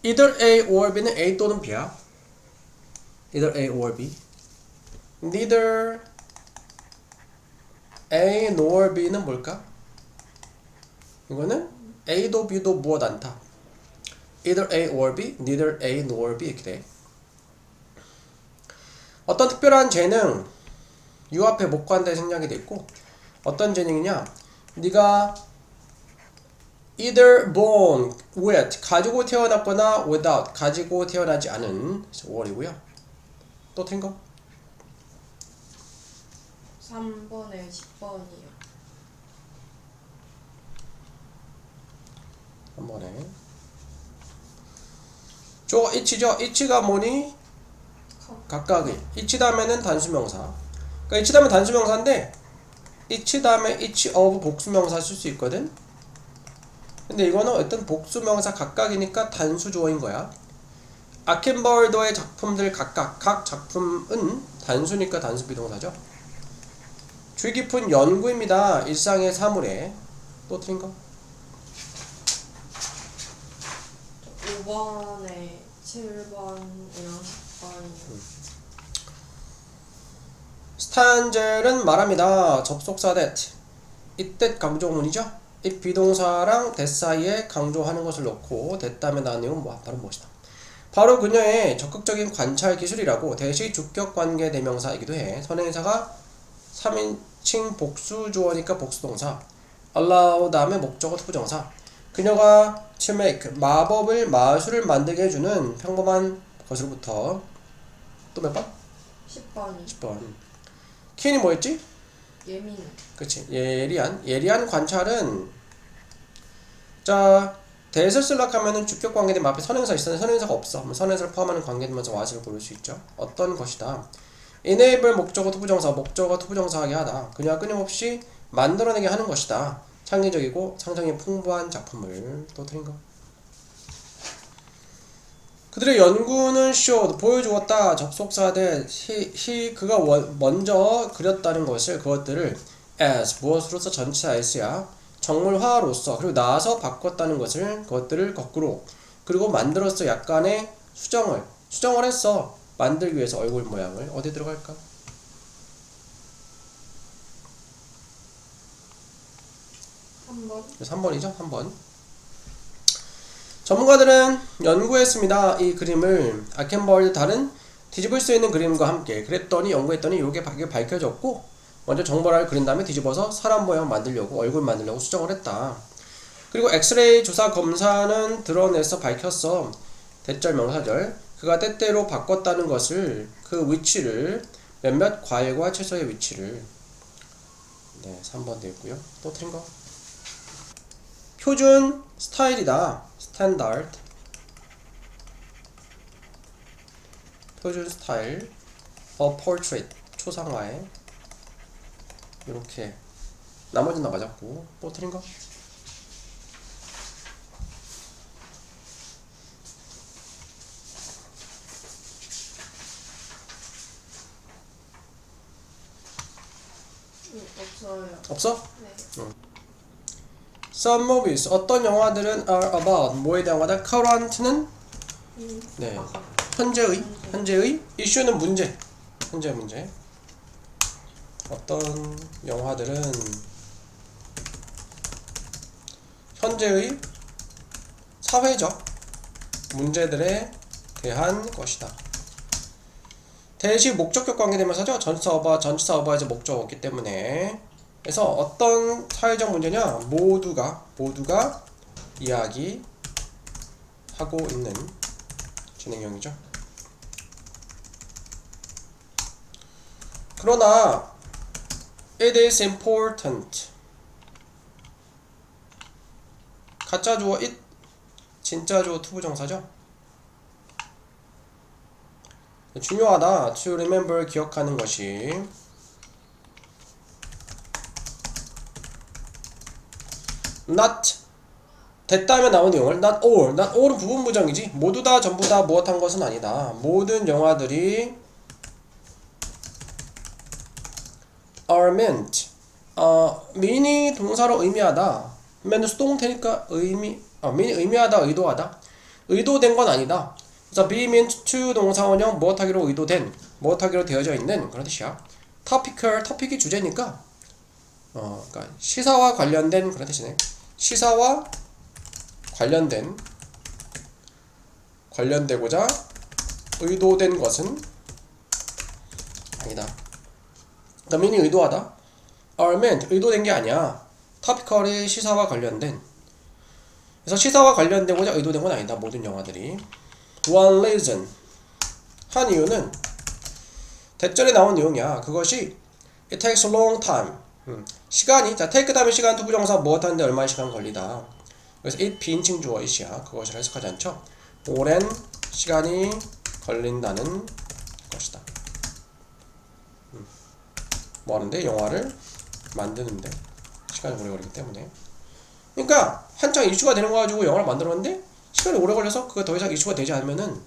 either A or B는 A 또는 B야. either A or B. neither A nor B는 뭘까? 이거는 A도 B도 무엇 않다. either A or B, neither A nor B 이렇게 돼. 어떤 특별한 재능, 유 앞에 목관대 생략이 돼 있고, 어떤 재능이냐? 네가 either born with 가지고 태어났거나 without 가지고 태어나지 않은 5월이고요. 또 틀린 거? 3번에 10번이요. 한 번에. 저 it죠? it가 뭐니? 각각의. it 다음에는 단수명사. 그러니까 it 다음에 단수명사인데 it 다음에 each of 복수명사 쓸 수 있거든. 근데 이거는 어떤 복수명사 각각이니까 단수 주어인 거야. 아켄버더의 작품들 각각 각 작품은 단수니까 단수 비동사죠. 주의 깊은 연구입니다. 일상의 사물에. 또 틀린 거? 5번에 7번이랑 10번이요. 스탄젤은 말합니다. 접속사 that 이때 강조문이죠. 이 비동사랑 that 사이에 강조하는 것을 넣고 that 다음에 나온 내용은 바로 무엇이다. 바로 그녀의 적극적인 관찰 기술이라고. 대시 주격 관계 대명사이기도 해. 선행사가 3인칭 복수 주어니까 복수동사. allow 다음에 목적어 투부정사. 그녀가 to make 마법을 마술을 만들게 해주는 평범한 것으로부터. 또 몇 번? 10번이 10번. 키니 뭐였지? 예민. 그치. 예리한 관찰은, 자, 대에서 쓰려하면은 주격 관계된 앞에 선행사 있었는데 선행사가 없어. 그럼 선행사를 포함하는 관계되면서 what을 고를 수 있죠. 어떤 것이다. enable 목적어 투부정사, 목적어 투부정사하게 하다. 그녀가 끊임없이 만들어내게 하는 것이다. 창의적이고 상상이 풍부한 작품을. 또 틀린 거. 그들의 연구는 showed 보여주었다. 접속사 that 그가 먼저 그렸다는 것을, 그것들을 as 무엇으로서 전치사 s야 정물화로서, 그리고 나서 바꿨다는 것을, 그것들을 거꾸로, 그리고 만들었어. 약간의 수정을 했어. 만들기 위해서 얼굴 모양을. 어디 들어갈까? 3번 3번이죠. 3번. 전문가들은 연구했습니다. 이 그림을 아켄버드 다른 뒤집을 수 있는 그림과 함께. 그랬더니 연구했더니 이게 밝혀졌고, 먼저 정보를 그린 다음에 뒤집어서 사람 모양 만들려고, 얼굴 만들려고 수정을 했다. 그리고 엑스레이 조사 검사는 드러내서 밝혔어. 대절 명사절. 그가 때때로 바꿨다는 것을, 그 위치를, 몇몇 과일과 채소의 위치를. 네, 3번 되겠고요. 또 틀린 거. 표준 스타일이다. 스탠다드. 표준 스타일. A portrait. 초상화에. 이렇게. 나머지는 다 맞았고. 또 틀린 거. 없어요. 없어? 네. Some movies. 어떤 영화들은 are about 뭐에 대한 거다? current는 네, 현재의 issue는 문제. 현재 문제. 어떤 영화들은 현재의 사회적 문제들에 대한 것이다. 대시 목적격 관계되면서죠. 전치사 어바에서 목적어였기 때문에. 그래서 어떤 사회적 문제냐? 모두가 이야기하고 있는 진행형이죠. 그러나 it is important. 가짜 주어 it, 진짜 주어 투부정사죠. 중요하다. to remember 기억하는 것이. not 됐다면 나오는 용어를 not all은 부분 부정이지. 모두 다 전부 다 무엇한 것은 아니다. 모든 영화들이 are meant mean이 동사로 의미하다. meant은 수동태니까 mean이 의미하다, 의도하다. 의도된 건 아니다. 그래서 be meant to 동사원형 무엇하기로 의도된, 무엇하기로 되어져 있는 그런 뜻이야. topical, topic이 주제니까 그러니까 시사와 관련된 그런 뜻이네. 시사와 관련되고자 의도된 것은 아니다. The meaning 의도하다. are meant 의도된 게 아니야. topical이 시사와 관련된. 그래서 시사와 관련되고자 의도된 건 아니다. 모든 영화들이. One reason 한 이유는 대절에 나온 내용이야. 그것이 it takes a long time. 시간이 자 take 다음에 시간 투부정사 무엇 하는데 얼마의 시간 걸리다. 그래서 it 비인칭 주어 it이야. 그것을 해석하지 않죠. 오랜 시간이 걸린다는 것이다. 뭐 하는데? 영화를 만드는데 시간이 오래 걸리기 때문에. 그러니까 한창 이슈가 되는 거 가지고 영화를 만들었는데 시간이 오래 걸려서 그거 더 이상 이슈가 되지 않으면은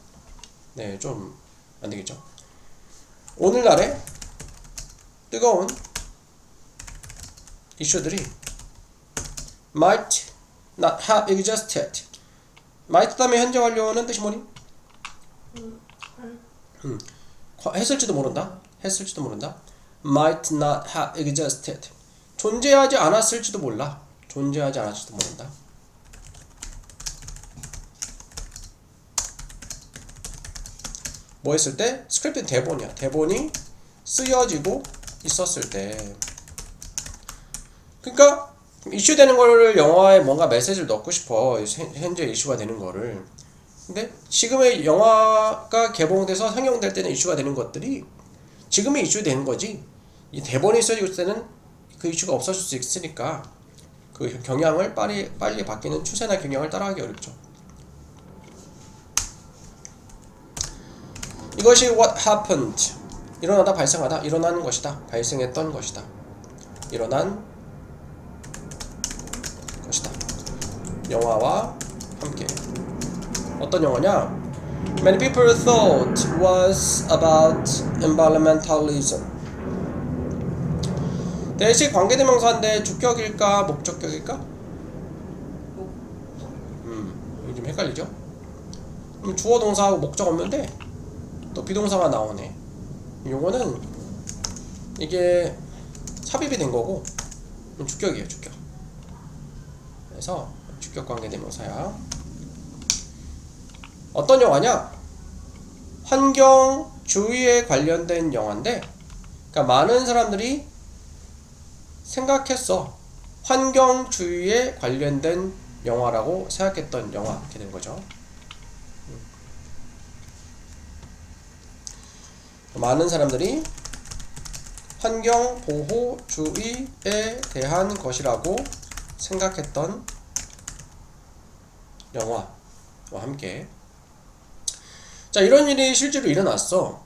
네, 좀 안 되겠죠. 오늘날의 뜨거운 이슈들이 might not have existed. might 다음에 현재 완료는 뜻이 뭐니? 했을지도 모른다. 했을지도 모른다. might not have existed. 존재하지 않았을지도 몰라. 존재하지 않았을지도 모른다. 뭐 했을 때? 스크립트는 대본이야. 대본이 쓰여지고 있었을 때. 그러니까 이슈되는 거를 영화에 뭔가 메시지를 넣고 싶어. 현재 이슈가 되는 거를. 근데 지금의 영화가 개봉돼서 상영될 때는 이슈가 되는 것들이 지금의 이슈되는 거지. 이 대본이 쓰여지고 있을 때는 그 이슈가 없어질 수 있으니까 그 경향을 빨리 바뀌는 추세나 경향을 따라가기 어렵죠. 이것이 what happened. 일어나다 발생하다. 일어나는 것이다. 발생했던 것이다. 일어난 것이다. 영화와 함께. 어떤 영화냐? Many people thought was about environmentalism. 대시 관계대명사인데 주격일까 목적격일까? 이게 좀 헷갈리죠? 그럼 주어 동사하고 목적 없는데 또 비동사가 나오네. 요거는 이게 삽입이 된 거고 주격이에요. 주격. 그래서 주격 관계대명사야. 어떤 영화냐? 환경주의에 관련된 영화인데, 그러니까 많은 사람들이 생각했어. 환경주의에 관련된 영화라고 생각했던 영화. 이렇게 된 거죠. 많은 사람들이 환경보호주의에 대한 것이라고 생각했던 영화와 함께. 자, 이런 일이 실제로 일어났어.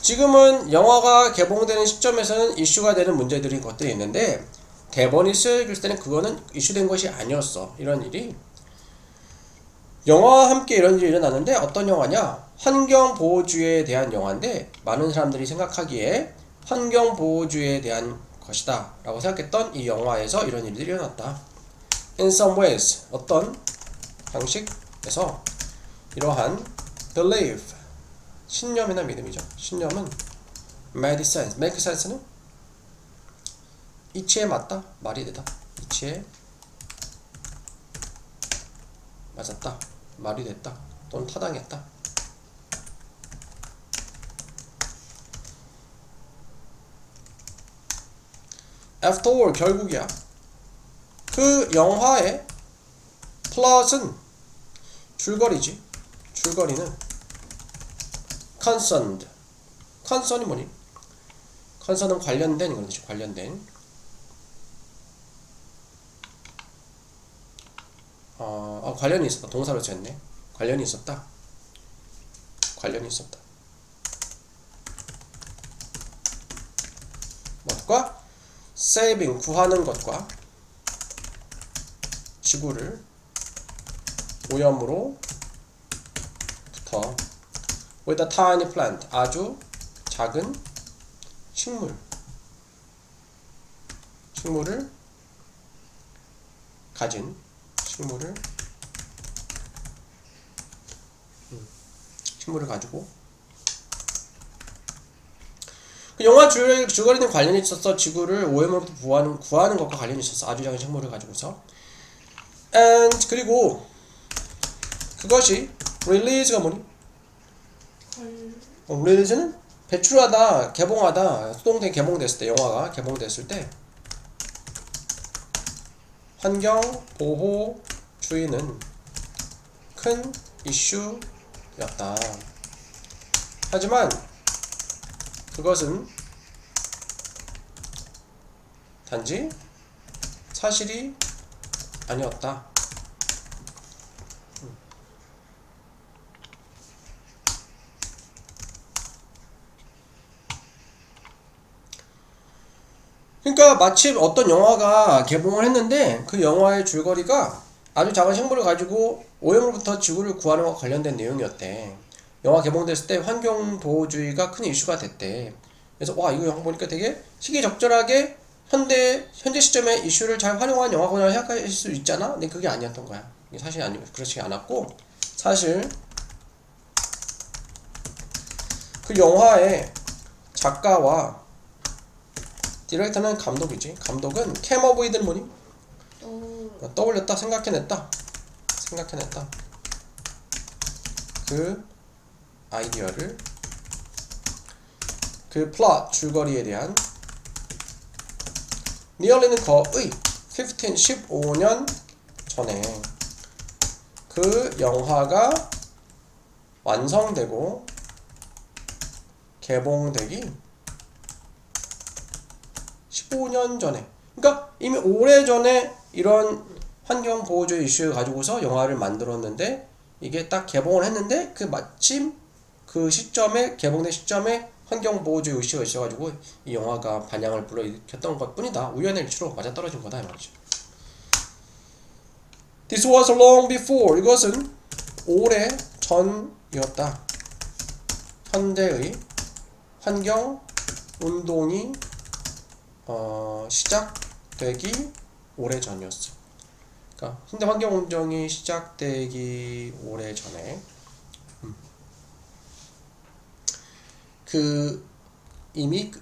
지금은 영화가 개봉되는 시점에서는 이슈가 되는 문제들이 것들이 있는데 대본이 쓰여질 때는 그거는 이슈된 것이 아니었어. 이런 일이 영화와 함께 이런 일이 일어났는데 어떤 영화냐? 환경보호주의에 대한 영화인데 많은 사람들이 생각하기에 환경보호주의에 대한 것이다 라고 생각했던 이 영화에서 이런 일들이 일어났다. In some ways 어떤 방식에서 이러한 belief 신념이나 믿음이죠. 신념은 made sense. make sense는 이치에 맞다. 말이 되다. 이치에 맞았다. 말이 됐다. 또는 타당했다. After all 결국이야. 그 영화의 플롯은 줄거리지. 줄거리는 concerned. concern이 뭐니? concern은 관련된 그런 뜻이 관련된. 관련이 있었다. 동사로 쳤네. 관련이 있었다. 관련이 있었다. 뭐과? saving 구하는 것과 지구를 오염으로부터 with a tiny plant 아주 작은 식물을 가진 식물을 식물을 가지고 그 영화 줄거리는 관련이 있어서 지구를 오염으로부터 구하는 것과 관련이 있어서 아주 작은 식물을 가지고서 and 그리고 그것이 release가 뭐니? release는 배출하다, 개봉하다, 수동태 개봉됐을 때 영화가 개봉됐을 때 환경 보호주의는 큰 이슈였다. 하지만 그것은 단지 사실이 아니었다. 그러니까 마침 어떤 영화가 개봉을 했는데 그 영화의 줄거리가 아주 작은 생물을 가지고 오염으로부터 지구를 구하는 것과 관련된 내용이었대. 영화 개봉됐을 때 환경보호주의가 큰 이슈가 됐대. 그래서 와 이거 영화 보니까 되게 시기적절하게 현재 시점에 이슈를 잘 활용한 영화구나 생각할 수 있잖아? 근데 그게 아니었던 거야. 이게 사실 아니고 그렇지 않았고 사실 그 영화의 작가와 디렉터는 감독이지. 감독은 캠 오브 이든 뭐니? 떠올렸다, 생각해냈다. 그 아이디어를 그 플롯 줄거리에 대한 니얼리는 거의 15년 전에 그 영화가 완성되고 개봉되기 15년 전에, 그러니까 이미 오래전에 이런 환경보호주의 이슈를 가지고서 영화를 만들었는데 이게 딱 개봉을 했는데 그 마침 그 시점에 개봉된 시점에 환경보호주의 이슈가 있어가지고 이 영화가 반향을 불러일으켰던 것 뿐이다. 우연의 일치로 맞아떨어진 거다 이 말이죠. This was long before. 이것은 오래 전이었다. 현대의 환경운동이 시작되기 오래전이었어. 그러니까 현대 환경운동이 시작되기 오래전에 이미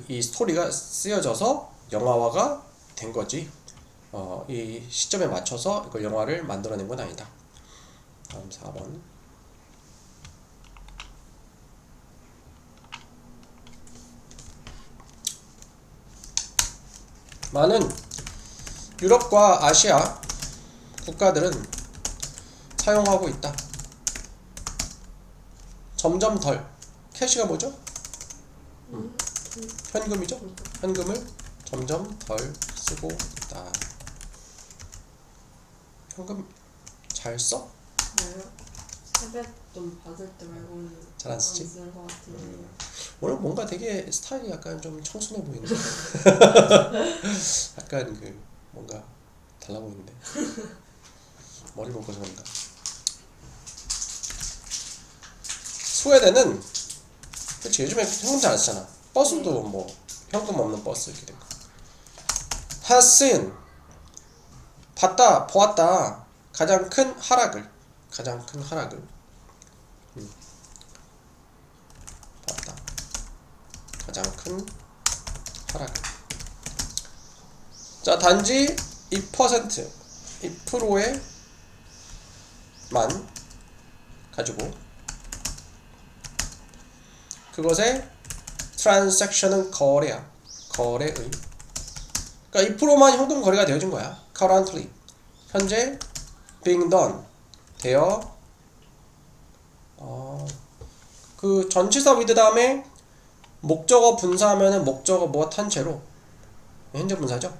이 스토리가 쓰여져서 영화화가 된 거지. 이 시점에 맞춰서 이걸 영화를 만들어낸 건 아니다. 다음 4번. 많은 유럽과 아시아 국가들은 사용하고 있다. 점점 덜. 캐시가 뭐죠? 현금이죠? 현금을 점점 덜 쓰고 있다. 현금 잘 써? 네요. 세뱃돈 받을 때 말고는 잘 안 쓰지? 쓰는 것 같은데. 오늘 뭔가 되게 스타일이 약간 좀 청순해 보이는데 약간 그 뭔가 달라 보이는데 머리 묶어서 그런가. 스웨덴은 그치 요즘에 현금 잘 안 쓰잖아. 버스도 뭐 현금 없는 버스 이렇게 되고. has seen 보았다 가장 큰 하락을 봤다 가장 큰 하락을. 자 단지 2%의 만 가지고 그것의 트랜잭션은 거래야. 거래의. 그러니까 2%만 현금 거래가 되어진 거야. currently. 현재 being done. 되어 그 전치사 with 다음에 목적어 분사하면은 목적어 무엇 한 채로 현재 분사죠.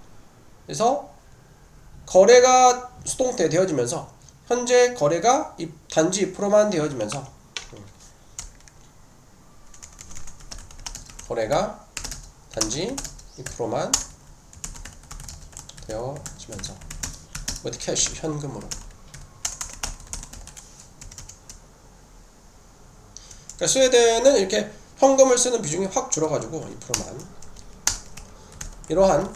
그래서 거래가 수동태 되어지면서 현재 거래가 단지 2%만 되어지면서 거래가 단지 2%만 되어지면서 with cash 현금으로. 그러니까 스웨덴은 이렇게 현금을 쓰는 비중이 확 줄어가지고 2%만. 이러한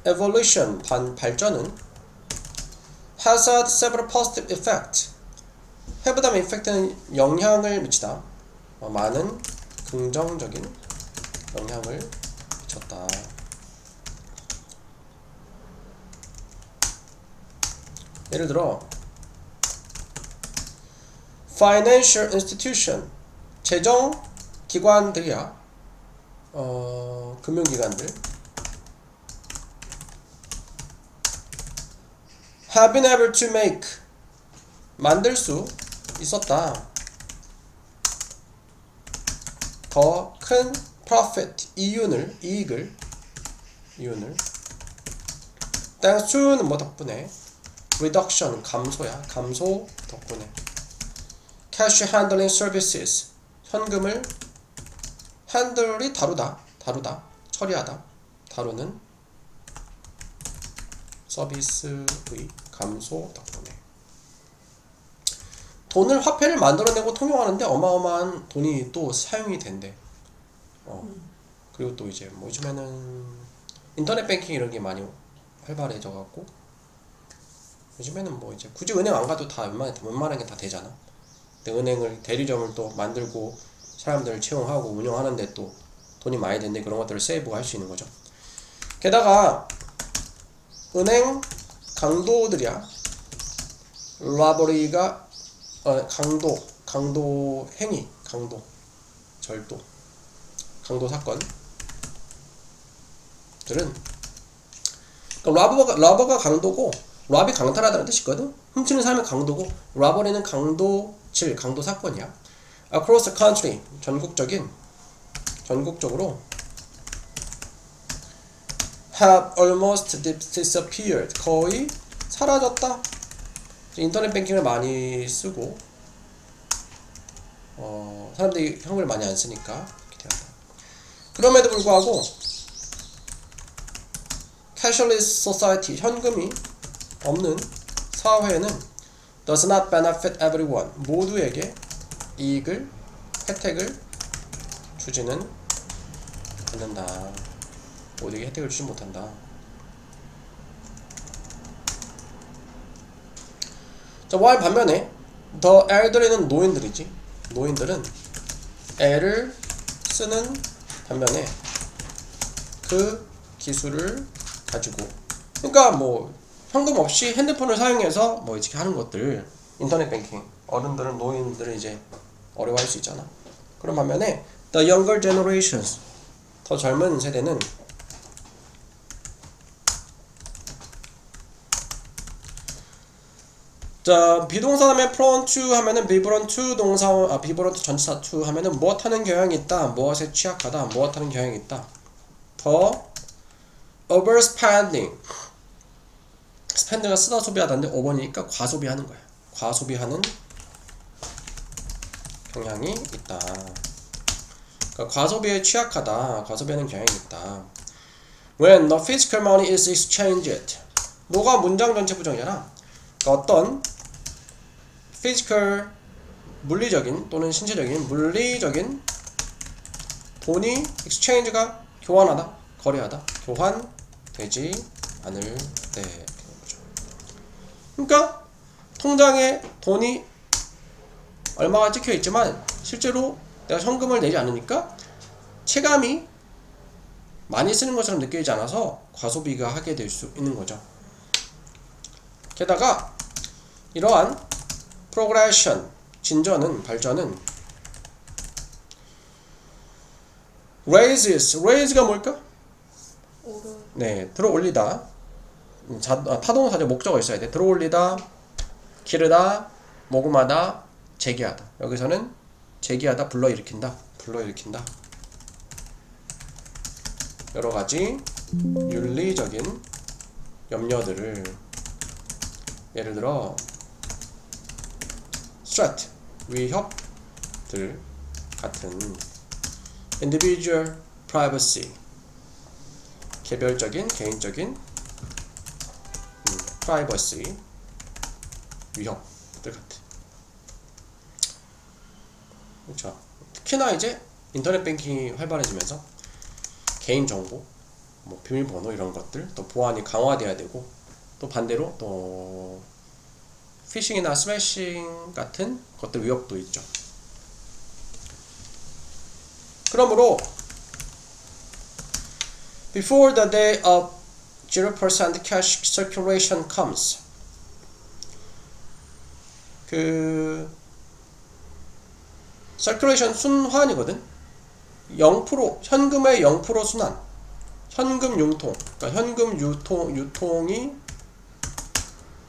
evolution 발전은 has had several positive effects. have 다음에 effect는 영향을 미치다. 많은 긍정적인 영향을 미쳤다. 예를 들어 financial institution 재정 기관들이야. 금융기관들 have been able to make 만들 수 있었다. 더 큰 profit 이익을 thanks to는 뭐 덕분에 reduction 감소야. 감소 덕분에 cash handling services 현금을 handle이 다루다 처리하다 다루는 서비스의 감소 덕분에 돈을 화폐를 만들어내고 통용하는데 어마어마한 돈이 또 사용이 된대. 그리고 또 이제 뭐 요즘에는 인터넷 뱅킹 이런 게 많이 활발해져 갖고 요즘에는 뭐 이제 굳이 은행 안 가도 다 웬만한 게 다 되잖아. 근데 은행을 대리점을 또 만들고 사람들을 채용하고 운영하는데 또 돈이 많이 드는데 그런 것들을 세이브가 할 수 있는 거죠. 게다가 은행 강도들이야. 라버리가 강도 행위, 절도, 강도 사건들은 그러니까 라버가 강도고 랍이 강탈하다는 뜻이거든. 훔치는 사람이 강도고 라버리는 강도질, 강도 사건이야. Across the country 전국적으로 have almost disappeared 거의 사라졌다. 인터넷 뱅킹을 많이 쓰고 사람들이 현금을 많이 안 쓰니까 이렇게 되었다. 그럼에도 불구하고 cashless society 현금이 없는 사회는 does not benefit everyone 모두에게 이익을 혜택을 주지는 않는다. 모두에게 혜택을 주지 못한다. 자, while 반면에 the elderly는 노인들이지. 노인들은 애를 쓰는 반면에 그 기술을 가지고 그러니까 뭐 현금 없이 핸드폰을 사용해서 뭐 이렇게 하는 것들 인터넷 뱅킹 어른들은 노인들은 이제 어려워할 수 있잖아. 그런 반면에 the younger generations 더 젊은 세대는 자 비동사 다음에 prone to 하면은 vibrant to 동사 vibrant 전치사 to 하면은 무엇하는 경향이 있다 무엇에 취약하다 무엇하는 경향이 있다 더 overspending spend가 쓰다 소비하다인데 over니까 과소비하는 거야. 과소비하는 경향이 있다. 그러니까 과소비에 취약하다. 과소비하는 경향이 있다. When the physical money is exchanged 뭐가 문장 전체 부정이잖아. 그러니까 어떤 physical 물리적인 또는 신체적인 물리적인 돈이 exchange가 교환하다 거래하다 교환되지 않을 때 그러니까 통장에 돈이 얼마가 찍혀 있지만 실제로 내가 현금을 내지 않으니까 체감이 많이 쓰는 것처럼 느껴지지 않아서 과소비가 하게 될 수 있는 거죠. 게다가 이러한 progression 진전은 발전은 raise가 뭘까? 네, 들어올리다 타동사죠. 목적어 있어야 돼. 들어올리다, 기르다, 모금하다, 제기하다. 여기서는 제기하다, 불러일으킨다. 여러가지 윤리적인 염려들을 예를 들어 threat, 위협들 같은 individual privacy, 개별적인, 개인적인 privacy, 위협들 같은. 그렇죠. 특히나 이제 인터넷 뱅킹이 활발해지면서 개인정보, 뭐 비밀번호 이런 것들 또 보안이 강화돼야 되고 또 반대로 또 피싱이나 스매싱 같은 것들 위협도 있죠. 그러므로 before the day of 0% cash circulation comes, 그 circulation 순환이거든. 0% 현금의 0% 순환, 현금 융통, 그러니까 현금 유통이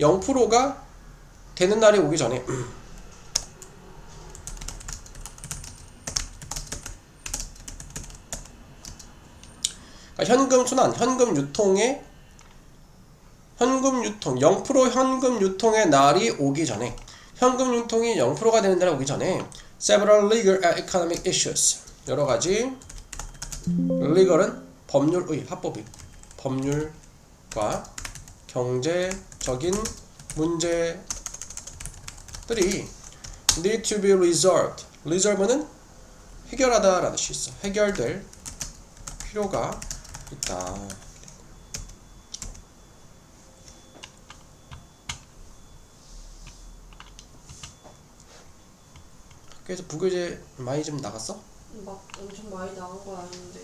0%가 되는 날이 오기 전에 그러니까 현금 순환, 현금 유통 0% 현금 유통의 날이 오기 전에, 현금 유통이 0%가 되는 날이 오기 전에 several legal and economic issues, 여러 가지 legal은 법률의 합법이, 법률과 경제적인 문제들이 need to be resolved. resolve는 해결하다 라는 뜻이 있어. 해결될 필요가 있다. 그래서 부교재 많이 좀 나갔어? 막 엄청 많이 나온 건 아닌데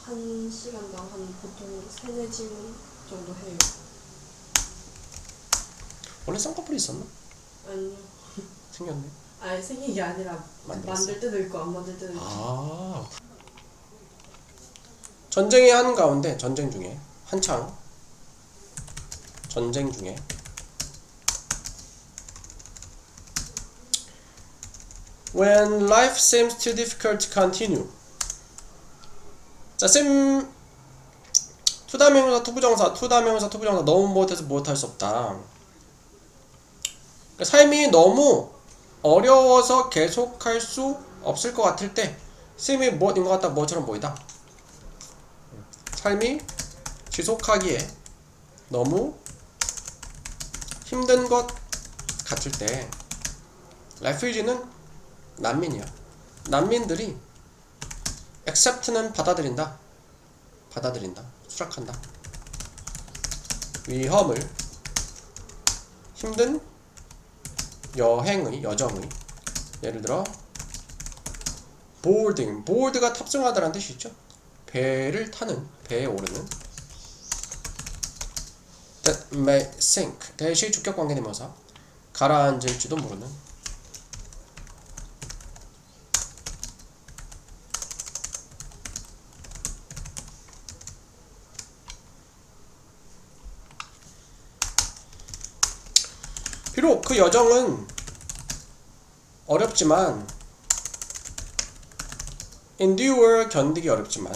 1시간당 한 보통 3-4질문 정도 해요. 원래 쌍꺼풀이 있었나? 아니요. 생겼네. 아니 생긴 게 아니라 만들 때도 있고 안 만들 때도 있고. 아, 전쟁의 한가운데, 전쟁 중에 한창 전쟁 중에 when life seems too difficult to continue. 자, 투다명사, 투부정사 너무 못해서 못할 수 없다. 그러니까 삶이 너무 어려워서 계속할 수 없을 것 같을 때 쌤이 뭐인 것 같다, 뭐처럼 보이다. 삶이 지속하기에 너무 힘든 것 같을 때 refugee는 난민이야. 난민들이 accept는 받아들인다, 수락한다. 위험을, 힘든 여정의, 예를 들어 board가 탑승하다라는 뜻이 있죠. 배를 타는, 배에 오르는. that may sink, 대시 주격 관계대명사, 가라앉을지도 모르는. 비록 그 여정은 어렵지만, endure, 견디기 어렵지만,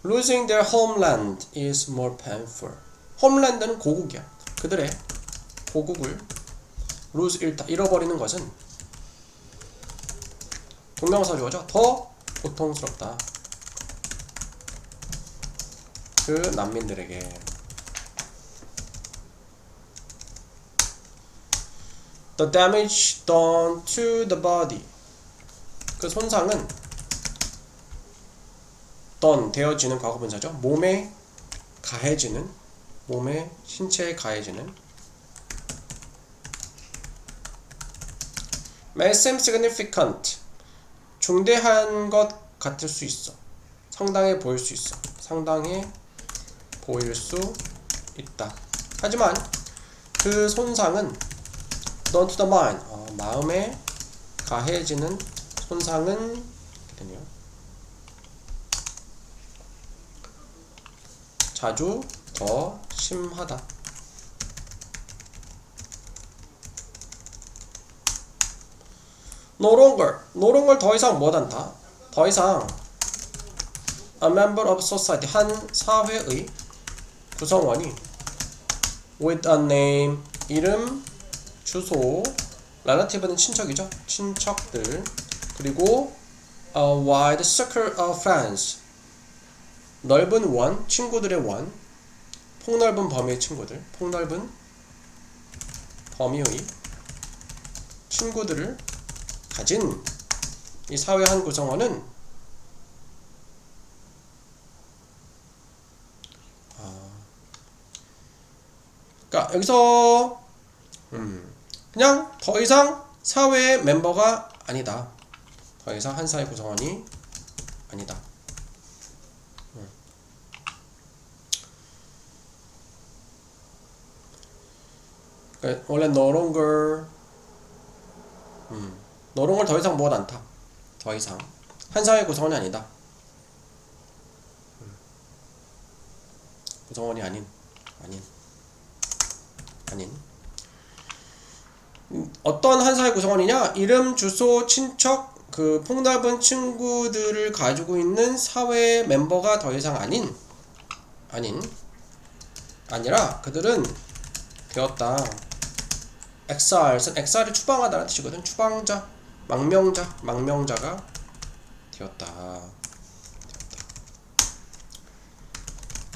losing their homeland is more painful. homeland는 고국이야. 그들의 고국을 lose, 잃어버리는 것은 동명사주어죠. 더 고통스럽다. 그 난민들에게. The damage done to the body. 그 손상은 done, 되어지는 과거분사죠. 몸에 가해지는, 몸의 신체에 가해지는. may seem significant, 중대한 것 같을 수 있어. 상당해 보일 수 있어. 상당해 보일 수 있다. 하지만 그 손상은 done to the mind, 마음에 가해지는 손상은 되네요. 자주 더 심하다. no longer 더 이상 못한다. 더 이상 a member of society, 한 사회의 구성원이 with a name, 이름, 주소, relative는 친척이죠. 친척들. 그리고 a wide circle of friends, 넓은 원, 친구들의 원, 폭넓은 범위의 친구들, 폭넓은 범위의 친구들을 가진 이 사회 한 구성원은 그러니까 자, 여기서 그냥 더 이상 사회의 멤버가 아니다. 더 이상 한 사회 구성원이 아니다. 그러니까 원래 no longer no longer 더 이상 무엇 않다. 더 이상 한 사회 구성원이 아니다. 구성원이 아닌 어떤 한 사회 구성원이냐? 이름, 주소, 친척, 그 폭넓은 친구들을 가지고 있는 사회 멤버가 더 이상 아니라 그들은 되었다. exil이 추방하다는 뜻이거든. 추방자, 망명자가 되었다.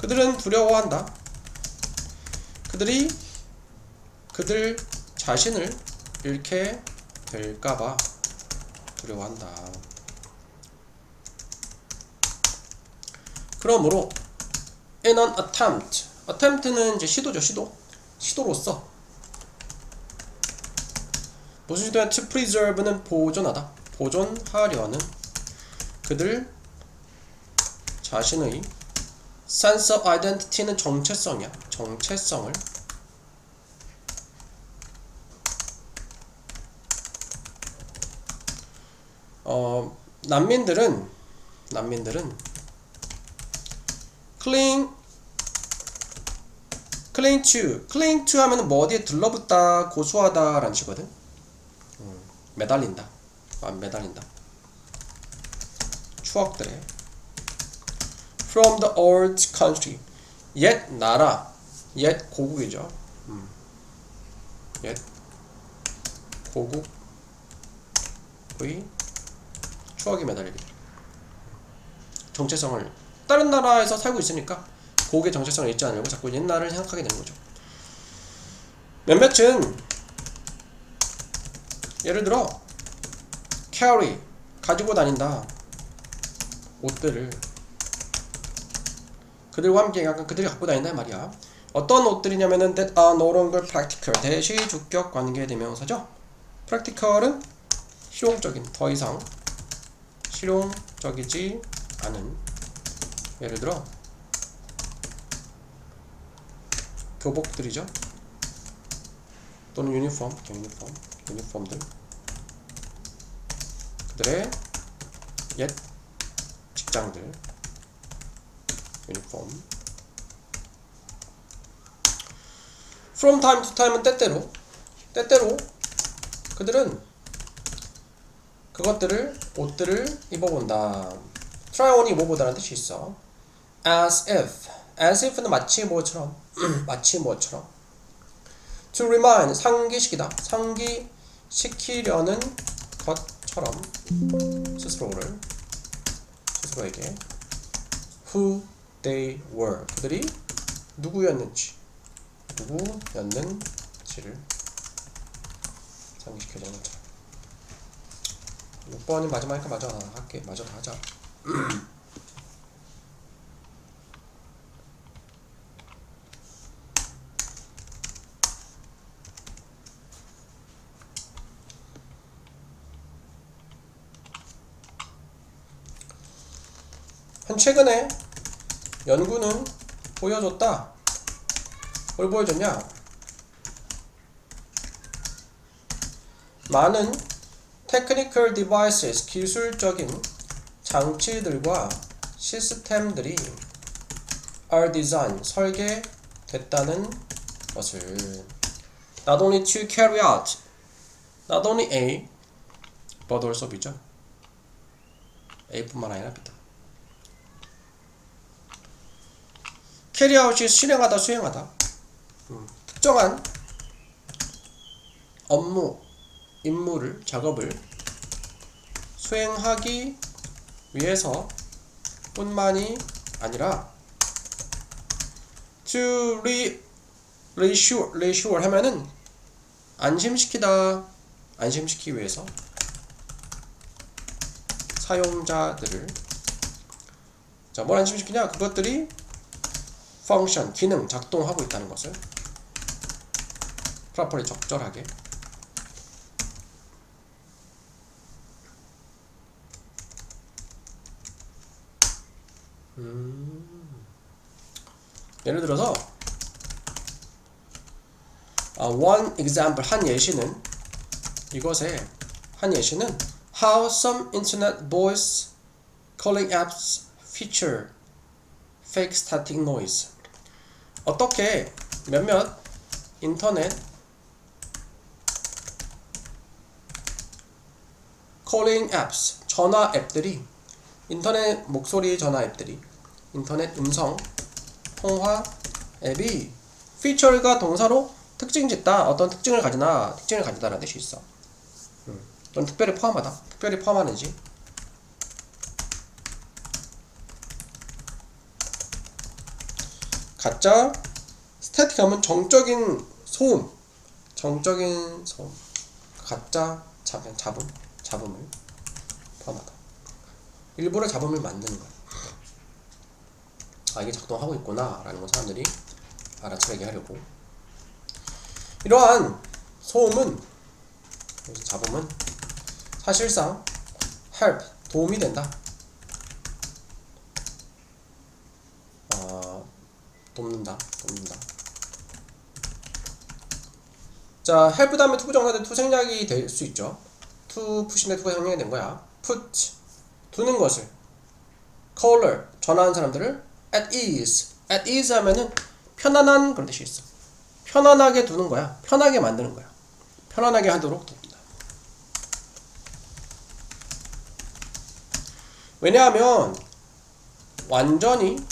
그들은 두려워한다. 그들 자신을 잃게 될까봐 두려워한다. 그러므로 in an attempt는 이제 시도로서 무슨 시도야? to preserve는 보존하려는 그들 자신의 sense of identity는 정체성을 난민들은 cling to 하면은 뭐 어디에 들러붙다, 고수하다 라는 뜻이거든. 매달린다. 추억들에 from the old country, 옛 나라, 옛 고국이죠. 옛 고국의 추억이 매달리게 돼. 정체성을 다른 나라에서 살고 있으니까 고국의 정체성을 잊지 않으려고 자꾸 옛날을 생각하게 되는 거죠. 몇몇은 예를 들어 carry 가지고 다닌다. 옷들을 그들과 함께 약간 그들이 갖고 다닌다 이 말이야. 어떤 옷들이냐면은 that are no longer practical, 대시주격 관계대명사죠. practical은 실용적인, 더 이상 실용적이지 않은. 예를 들어 교복들이죠. 또는 유니폼들. 그들의 옛 직장들 유니폼. From time to time은 때때로 그들은 옷들을 입어본다. try on이 입어보다는 뜻이 있어. as if는 마치 뭐처럼 to remind 상기시키려는 것처럼 스스로에게 who they were, 그들이 누구였는지를 상기시켜주는 것처럼. 6번이 마지막이니까 마저 다 하자. 최근에 연구는 보여줬다. 뭘 보여줬냐? 많은 technical devices, 기술적인 장치들과 시스템들이 are designed, 설계됐다는 것을 not only to carry out, not only A, but also B죠. A뿐만 아니라 B다. carry out이 실행하다, 수행하다. 특정한 작업을 수행하기 위해서 뿐만이 아니라 to reassure 하면은 안심시키기 위해서 사용자들을, 뭘 안심시키냐? 그것들이 function, 기능, 작동하고 있다는 것을 properly 적절하게. 예를 들어서 one example 한 예시는 이것의 한 예시는 how some internet voice calling apps feature fake static noise. 어떻게 몇몇 인터넷 calling apps 전화 앱들이 인터넷 목소리 전화 앱들이 인터넷 음성 통화 앱이 feature가 동사로 특징 짓다 어떤 특징을 가지다라는 뜻이 있어. 또는 특별히 포함하다 특별히 포함하는지. 가짜 스태틱 하면 정적인 소음 가짜 잡음을 포함하다. 일부러 잡음을 만드는 거야. 이게 작동하고 있구나 라는 걸 사람들이 알아차리게 하려고. 이러한 소음은 잡음은 사실상 help 도움이 된다. 돕는다. 자, help 다음에 투부정사인데 투생략이 될 수 있죠. to 푸시인데 투가 생략이 된 거야. put 두는 것을, caller 전화하는 사람들을 at ease 하면은 편안한 그런 뜻이 있어. 편안하게 두는 거야. 편하게 만드는 거야. 편안하게 하도록 돕니다. 왜냐하면 완전히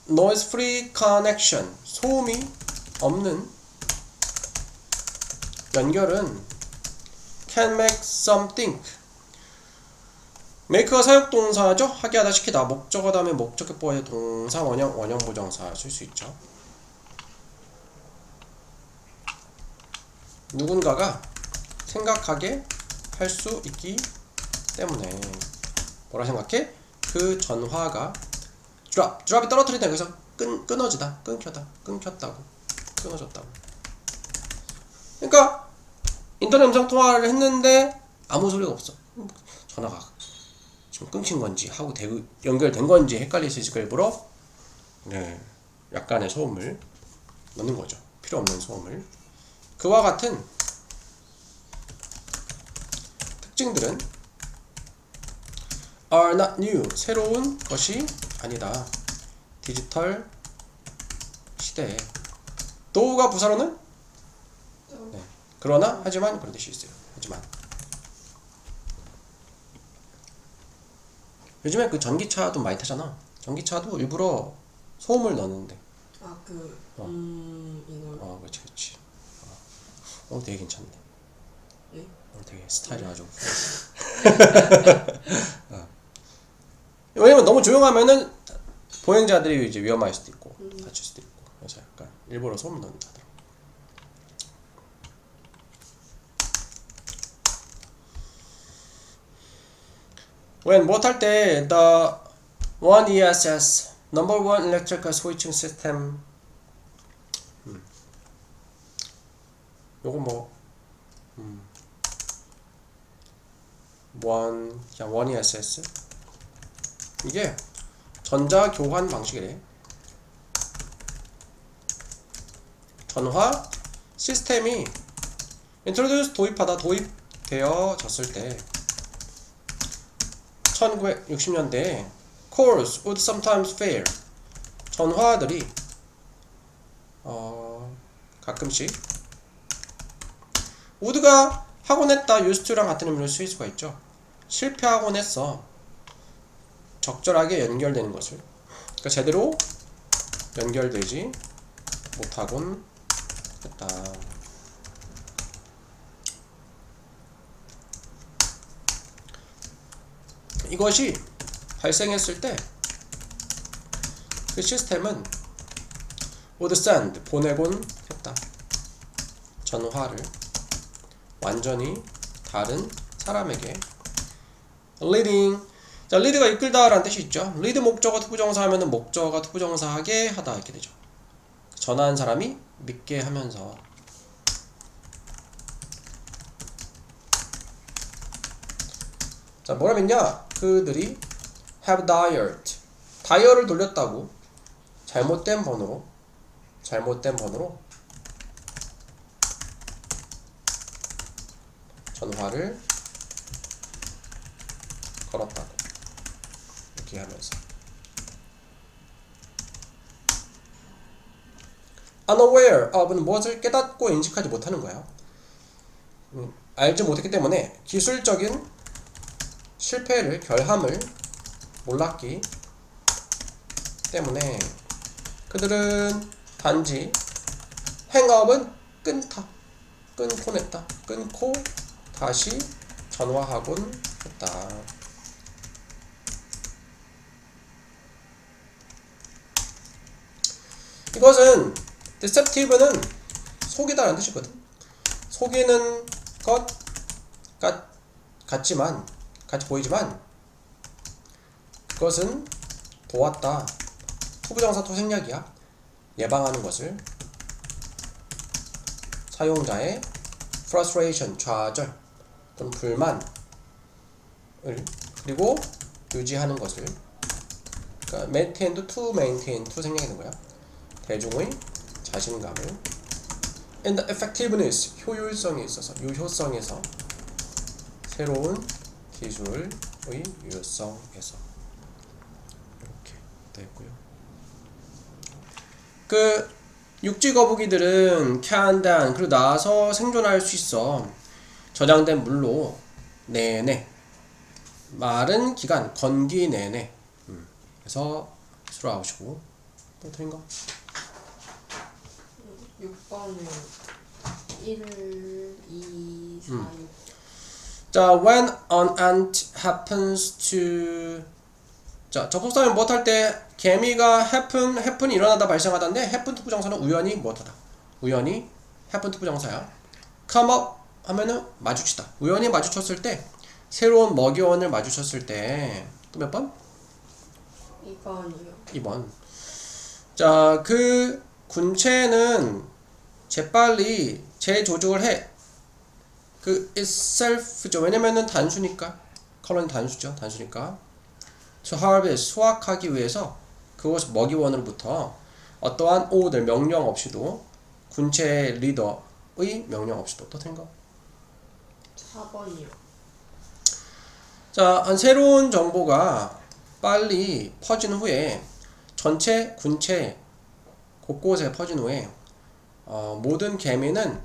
noise free connection 소음이 없는 연결은 can make some think make가 사역동사죠. 하게 하다 시키다. 목적어 다음에 목적격보의 동사 원형 부정사 쓸 수 있죠. 누군가가 생각하게 할 수 있기 때문에 뭐라 생각해? 그 전화가 drop이 떨어뜨린다. 그래서 끊어지다. 끊겼다고. 끊어졌다고. 그러니까 인터넷 음성통화를 했는데 아무 소리가 없어. 전화가 지금 끊긴 건지 하고 연결된 건지 헷갈릴 수 있을 일부러 약간의 소음을 넣는 거죠. 필요 없는 소음을. 그와 같은 특징들은 are not new 새로운 것이 아니다. 디지털 시대에 thought가 부사로는 그러나 하지만 그런 뜻이 있어요. 하지만 요즘에 그 전기차도 많이 타잖아. 전기차도 일부러 소음을 넣는데. 이걸. 그렇지. 오늘 되게 괜찮네. 예? 오늘 되게 스타일이 아주. 왜냐면 너무 조용하면은 보행자들이 이제 위험할 수도 있고 다칠 수도 있고. 그래서 약간 일부러 소음을 넣는다. when 못할 때 the 1ESS number 1 electrical switching system 요거 그냥 1ESS 이게 전자 교환 방식이래. 전화 시스템이 introduce 도입되어졌을 때 1960년대에 calls would sometimes fail 전화들이 가끔씩 would가 하곤 했다 used to랑 같은 의미로 쓰일 수가 있죠. 실패하곤 했어. 적절하게 연결되는 것을. 그러니까 제대로 연결되지 못하곤 했다. 이것이 발생했을 때 그 시스템은 would send 보내곤 했다. 전화를 완전히 다른 사람에게 leading 자 lead가 이끌다 라는 뜻이 있죠. lead 목적어 투부정사 하면은 목적어가 투부정사 하게 하다 이렇게 되죠. 전화한 사람이 믿게 하면서 자, 뭐라 했냐? 그들이 have dialed. 다이얼을 돌렸다고. 잘못된 번호로 전화를 걸었다고. 이렇게 하면서 unaware of는 무엇을 깨닫고 인식하지 못하는 거야. 알지 못했기 때문에 기술적인 실패를 결함을 몰랐기 때문에 그들은 단지 행업은 끊고 다시 전화하곤 했다. 이것은 deceptive는 속이다라는 뜻이거든. 속이는 것 같이 보이지만 그것은 도왔다. 투부정사 토생략이야. 예방하는 것을. 사용자의 frustration, 좌절 또는 불만을 그리고 유지하는 것을. 그러니까 maintain to 생략하는 거야. 대중의 자신감을 and the effectiveness, 효율성에 있어서, 유효성에서, 새로운 기술의 유효성에서 이렇게 됐고요. 그 육지 거북이들은 can 그리고 나와서 생존할 수 있어. 저장된 물로 내내 마른 기간 건기 내내. 그래서 throughout이고 또 틀린 거? 6번은 1, 2, 4, 6. 자, when an ant happens to. 자, 접속사는 무엇할 때 개미가 happen이 일어나다 발생하다인데 happen to 부정사는 우연히 무엇하다. 우연히 happen to 부정사야. come up 하면은 마주치다. 우연히 마주쳤을 때 새로운 먹이원을 마주쳤을 때 또 몇 번? 2번이요. 2번. 자, 그 군체는 재빨리 재조직을 해. 그 itself죠. 왜냐면은 단수니까. 컬러는 단수죠. 단수니까. to harvest, 수확하기 위해서 그것을 먹이원으로부터 어떠한 order, 명령 없이도 군체 리더의 명령 없이도 또 된 거. 4번이요. 자, 한 새로운 정보가 빨리 퍼진 후에 전체 군체 곳곳에 퍼진 후에 모든 개미는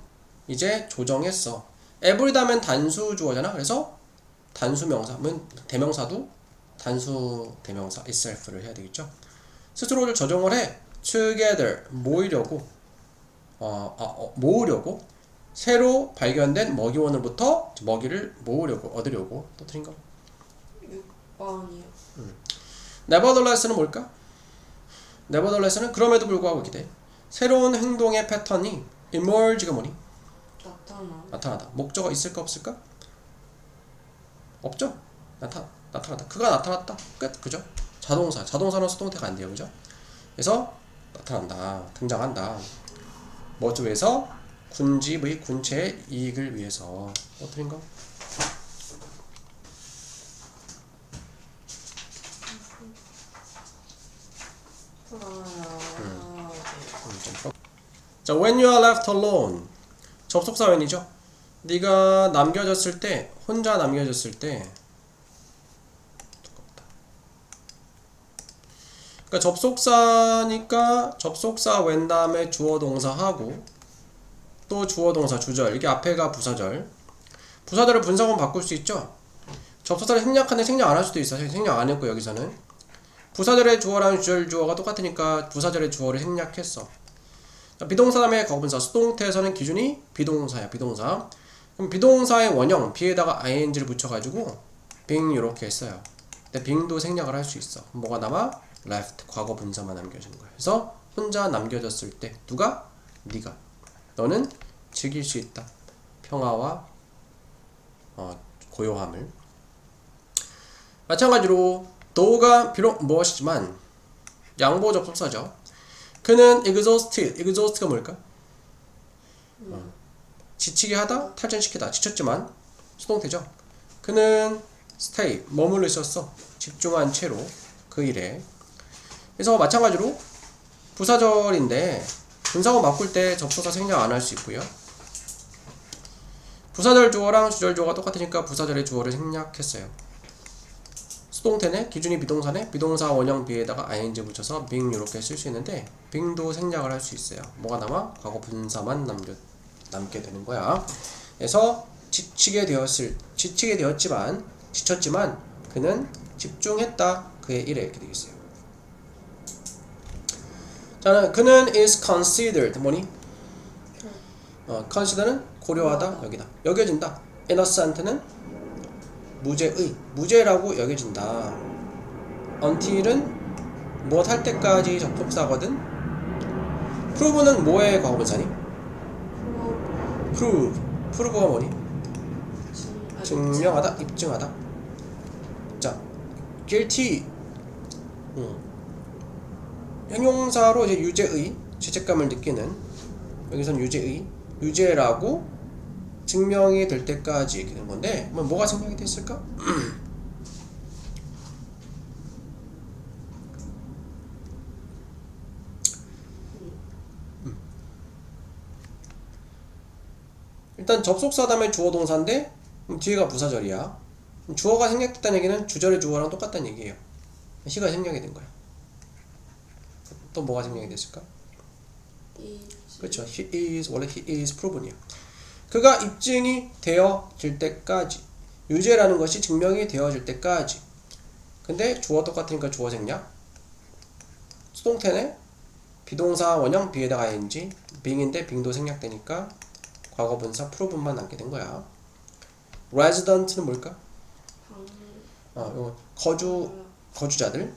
이제 조정했어. every다면 단수 주어잖아. 그래서 단수 명사면 대명사도 단수 대명사 itself를 해야 되겠죠. 스스로를 조정을 해. together 모으려고 새로 발견된 먹이원으로부터 먹이를 모으려고 얻으려고 또 틀린 거. 6번이요. nevertheless는 뭘까? nevertheless는 그럼에도 불구하고 이렇게 돼. 새로운 행동의 패턴이 emerge가 뭐니? 나타나다. 목적어 있을까 없을까? 없죠? 나타나다. 그가 나타났다. 끝. 그죠? 자동사는 수동태가 안 돼요. 그죠? 그래서 나타난다. 등장한다. 뭐죠? 위해서 군집의 군체의 이익을 위해서. 어떻게 거? 자, when you are left alone. 접속사 when이죠. 네가 남겨졌을 때, 혼자 남겨졌을 때. 그러니까 접속사니까 접속사 when 다음에 주어 동사하고 또 주어 동사 주절. 이게 앞에가 부사절. 부사절을 분사하면 바꿀 수 있죠. 접속사를 생략하는데 생략 안 할 수도 있어요. 생략 안 했고 여기서는 부사절의 주어랑 주절 주어가 똑같으니까 부사절의 주어를 생략했어. 비동사 다음에 거분사. 수동태에서는 기준이 비동사야. 비동사. 그럼 비동사의 원형 B에다가 ing를 붙여가지고 being 이렇게 했어요. 근데 being도 생략을 할 수 있어. 뭐가 남아? left. 과거 분사만 남겨지는 거야. 그래서 혼자 남겨졌을 때 누가? 네가. 너는 즐길 수 있다. 평화와 고요함을. 마찬가지로 though가 비록 무엇이지만 양보 접속사죠. 그는 exhausted가 뭘까? 지치게 하다, 탈전시키다. 지쳤지만 수동태죠. 그는 stay 머물러 있었어. 집중한 채로 그 일에. 그래서 마찬가지로 부사절인데 분사구 바꿀 때 접속사 생략 안 할 수 있고요. 부사절 주어랑 주절 주어가 똑같으니까 부사절의 주어를 생략했어요. 수동태네, 기준이 비동사네, 비동사 원형 비에다가 ing 붙여서 being 이렇게 쓸 수 있는데 being도 생략을 할 수 있어요. 뭐가 남아? 과거 분사만 남게 되는 거야. 그래서 지치게 되었지만 지쳤지만 그는 집중했다. 그의 일에 이렇게 되겠어요. 자, 그는 is considered 뭐니? consider는 고려하다 여기다 여겨진다. innocent는 무죄라고 여겨진다. until은 무엇 할 때까지 접속사거든. prove는 뭐의 과거분사니? prove가 뭐니? 증명하다, 입증하다. 자, guilty 형용사로 이제 유죄의 죄책감을 느끼는 여기선 유죄라고 증명이 될 때까지 이렇게 되는 건데 뭐가 증명이 됐을까? 일단 접속사 다음에 주어 동사인데 뒤에가 부사절이야. 주어가 생략됐다는 얘기는 주절의 주어랑 똑같다는 얘기예요. he가 생략이 된 거야. 또 뭐가 생략이 됐을까? 그렇죠. 원래 he is proven이야. 그가 입증이 되어질 때까지 유죄라는 것이 증명이 되어질 때까지. 근데 주어 똑같으니까 주어 생략. 수동태네. 비동사 원형 비에다가 ing being인데 being도 생략되니까 과거분사 proven만 남게 된 거야. resident는 뭘까? 거주자들은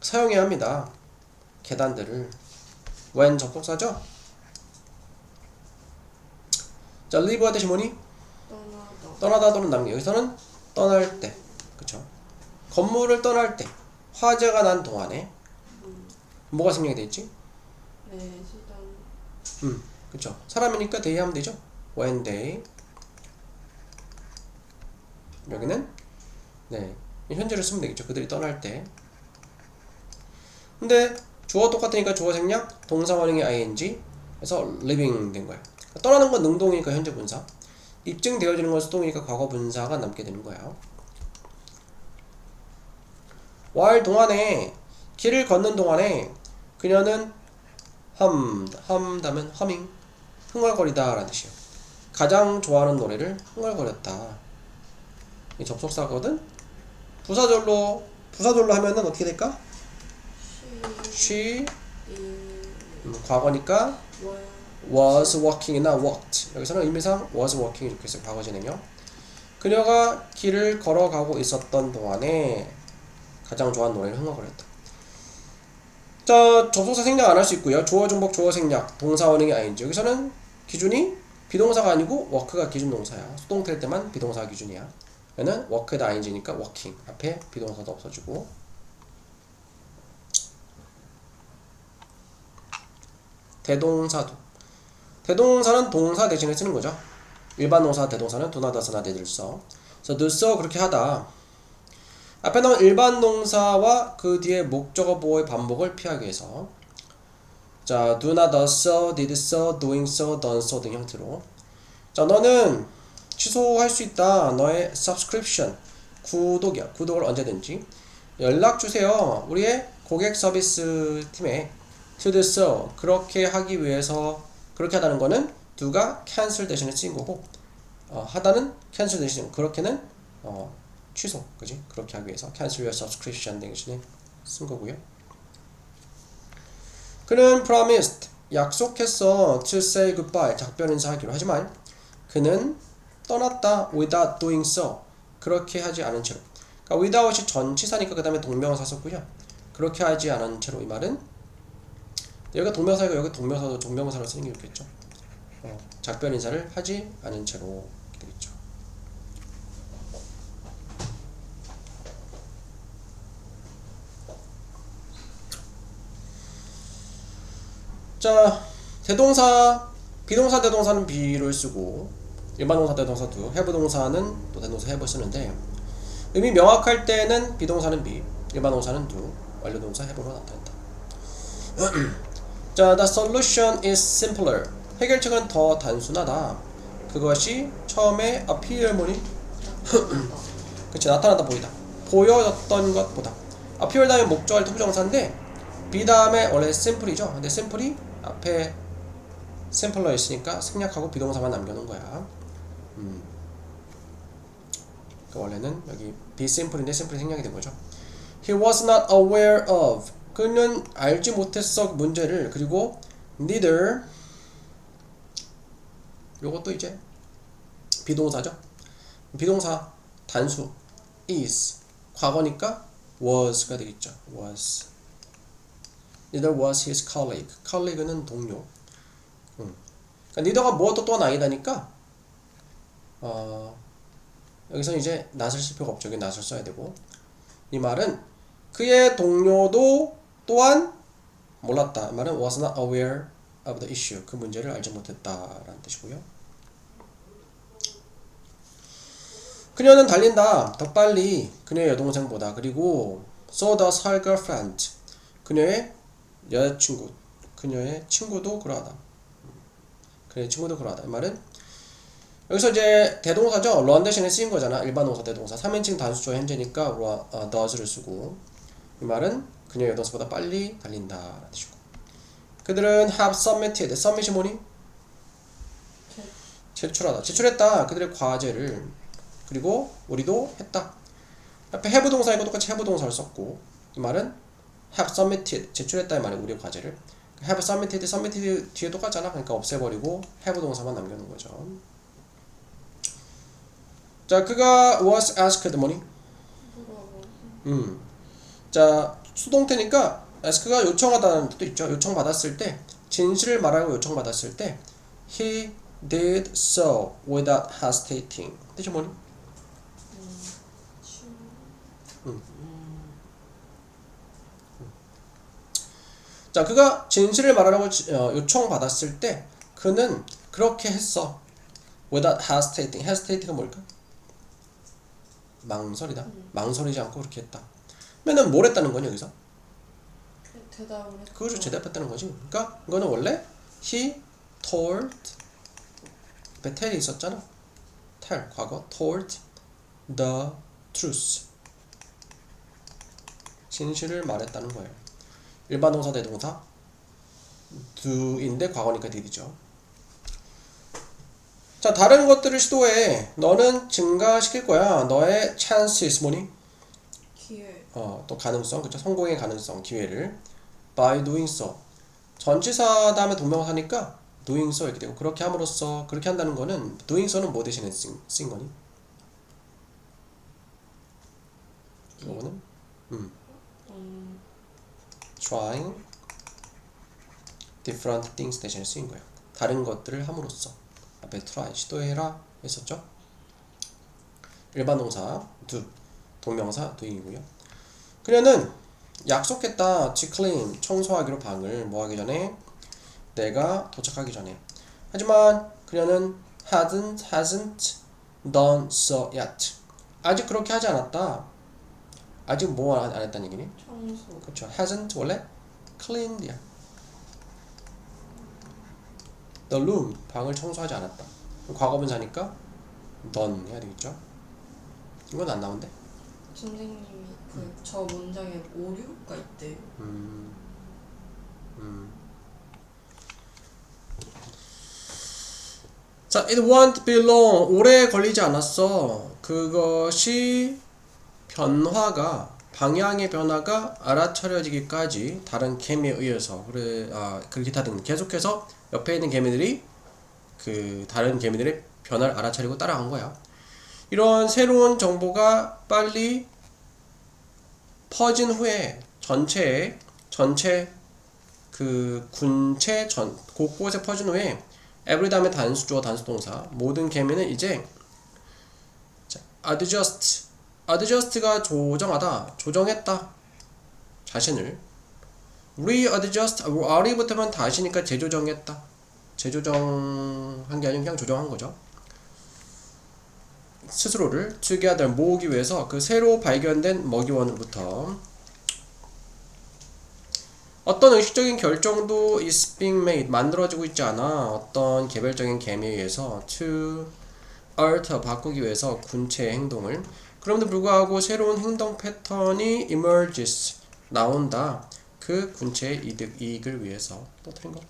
사용해야 합니다. 계단들을. when 접속사죠? 자, live 하듯이 뭐니? 떠나다 또는 남기. 여기서는 떠날 때, 그쵸? 건물을 떠날 때, 화재가 난 동안에 뭐가 생략이 돼 있지? 그쵸? 사람이니까 they 하면 되죠? when they. 여기는 네 현재를 쓰면 되겠죠. 그들이 떠날 때. 근데 주어 똑같으니까 주어 생략, 동사 원형이 ing, 그래서 living 된 거야. 떠나는 건 능동이니까 현재 분사, 입증되어지는 건 수동이니까 과거 분사가 남게 되는 거야. while 동안에, 길을 걷는 동안에 그녀는 다면 humming, 흥얼거리다 라는 뜻이에요. 가장 좋아하는 노래를 흥얼거렸다. 이 접속사거든. 부사절로 하면은 어떻게 될까? she 과거니까 was walking이나 walked. 여기서는 의미상 was walking이 좋겠어요. 과거 진행형. 그녀가 길을 걸어가고 있었던 동안에 가장 좋아하는 노래를 흥얼거렸다. 자, 접속사 생략 안 할 수 있고요. 주어 중복 주어 생략, 동사 원형이 ing. 여기서는 기준이 비동사가 아니고 work가 기준 동사야. 수동태일 때만 비동사가 기준이야. 얘는 work에다 ing니까 working. 앞에 비동사도 없어지고. 대동사는 동사 대신에 쓰는 거죠. 일반 동사 대동사는 do나 does나 did를 써. 그래서 do so 그렇게 하다. 앞에 나온 일반 동사와 그 뒤에 목적어 보호의 반복을 피하기 위해서 자, do나 does so, did so, doing so, done so 등 형태로. 자, 너는 취소할 수 있다. 너의 subscription 구독이야. 구독을 언제든지 연락 주세요. 우리의 고객 서비스 팀에 to do so 그렇게 하기 위해서. 그렇게 하다는 거는 do가 cancel 대신에 쓰인 거고 하다는 cancel 대신 그렇게는 취소, 그지? 그렇게 하기 위해서 cancel your subscription 대신에 쓴 거고요. 그는 promised 약속했어 to say goodbye 작별 인사하기로. 하지만 그는 떠났다 without doing so 그렇게 하지 않은 채로. 그러니까 without이 전치사니까 그 다음에 동명사 썼고요. 그렇게 하지 않은 채로. 이 말은 여기가 동명사이고 여기 동명사도 동명사로 쓰는 게 좋겠죠. 작별 인사를 하지 않은 채로 되겠죠. 자, 대동사, 비동사 대동사는 be를 쓰고 일반 동사 대동사 do, have 동사는 또 대동사 have 쓰는데 의미 명확할 때는 비동사는 be, 일반 동사는 do, 완료 동사 have로 나타낸다. 자, the solution is simpler. 해결책은 더 단순하다. 그것이 처음에 appear 뭐니? 그치, 나타나다 보이다. 보여졌던 것보다. appear 다음에 목적할 투부정사인데 be 다음에 원래 simple이죠. 근데 simple이 앞에 simpler 있으니까 생략하고 비동사만 남겨놓은 거야. 그 원래는 여기 be simple인데 simple이 생략이 된 거죠. He was not aware of. 그는 알지 못했어 문제를. 그리고 neither 요것도 이제 비동사죠. 비동사 단수 is 과거니까 was가 되겠죠. was. neither was his colleague. colleague는 동료. 그러니까 neither가 무엇도 또한 아니다니까 여기서 이제 not을 쓸 필요가 없죠. 여기 not을 써야 되고 이 말은 그의 동료도 또한 몰랐다. 이 말은 was not aware of the issue. 그 문제를 알지 못했다라는 뜻이고요. 그녀는 달린다. 더 빨리 그녀의 여동생보다. 그리고 so does her girlfriend. 그녀의 여자친구. 그녀의 친구도 그러하다. 그녀의 친구도 그러하다. 이 말은 여기서 이제 대동사죠. run 대신에 쓰인 거잖아. 일반 동사 대동사. 3인칭 단수조 현재니까 does를 쓰고 이 말은 그녀의 여동생보다 빨리 달린다 라는 뜻이고 그들은 have submitted. submit이 뭐니? 제출하다. 제출했다. 그들의 과제를. 그리고 우리도 했다. 앞에 have 동사이고 똑같이 have 동사를 썼고 이 말은 have submitted. 제출했다 이 말이 우리의 과제를. have submitted, submitted 뒤에 똑같잖아. 그러니까 없애버리고 have 동사만 남겨놓은 거죠. 자, 그가 was asked 뭐니? 자, 수동태니까 ask가 요청하다는 뜻도 있죠. 요청받았을 때 진실을 말하고 요청받았을 때 he did so without hesitating. 뜻이 뭐니? 자, 그가 진실을 말하라고 요청받았을 때 그는 그렇게 했어. without hesitating. hesitating가 뭘까? 망설이다. 망설이지 않고 그렇게 했다. 그러면 뭘 했다는 거니 여기서? 대답을 했다. 그거를 대답했다는 거지. 그러니까 이거는 원래 he told 앞에 tell이 있었잖아. tell 과거 told the truth. 진실을 말했다는 거예요. 일반 동사 대동사 do인데 과거니까 did이죠. 자, 다른 것들을 시도해. 너는 증가시킬 거야. 너의 chances 뭐니? 기회. 또 가능성, 그쵸? 성공의 가능성, 기회를 by doing so. 전치사 다음에 동명사니까 doing so 이렇게 되고 그렇게 함으로써 그렇게 한다는 거는 doing so는 뭐 대신에 쓰인 거니? 이거는 trying different things 대신에 쓰인 거예요. 다른 것들을 함으로써 앞에 try 시도해라 했었죠. 일반 동사 do 동명사 doing이고요. 그녀는 약속했다. to clean 청소하기로 방을 뭐 하기 전에 내가 도착하기 전에. 하지만 그녀는 hasn't done so yet. 아직 그렇게 하지 않았다. 아직 뭐 안 했다는 얘기니? 청소. 그렇죠. hasn't 원래 cleaned야. the room 방을 청소하지 않았다. 과거분사니까 done 해야 되겠죠. 이건 안 나온대. 선생님이 저 문장에 오류가 있대요. 자, it won't be long. 오래 걸리지 않았어. 그것이 변화가 방향의 변화가 알아차려지기까지 다른 개미에 의해서 그렇게 하든 계속해서 옆에 있는 개미들이 그 다른 개미들의 변화를 알아차리고 따라간 거야. 이런 새로운 정보가 빨리 퍼진 후에 전체 그 군체 곳곳에 퍼진 후에 every 다음에 단수주어 단수동사 모든 개미는 이제 adjust가 조정했다 자신을 readjust re부터면 다시니까 재조정했다 재조정한 게 아니라 그냥 조정한 거죠. 스스로를 together 모으기 위해서 그 새로 발견된 먹이원으로부터 어떤 의식적인 결정도 is being made 만들어지고 있지 않아. 어떤 개별적인 계미에 의해서 to alter 바꾸기 위해서 군체의 행동을. 그럼에도 불구하고 새로운 행동 패턴이 emerges 나온다. 그 군체의 이익을 위해서. 또 틀린 거.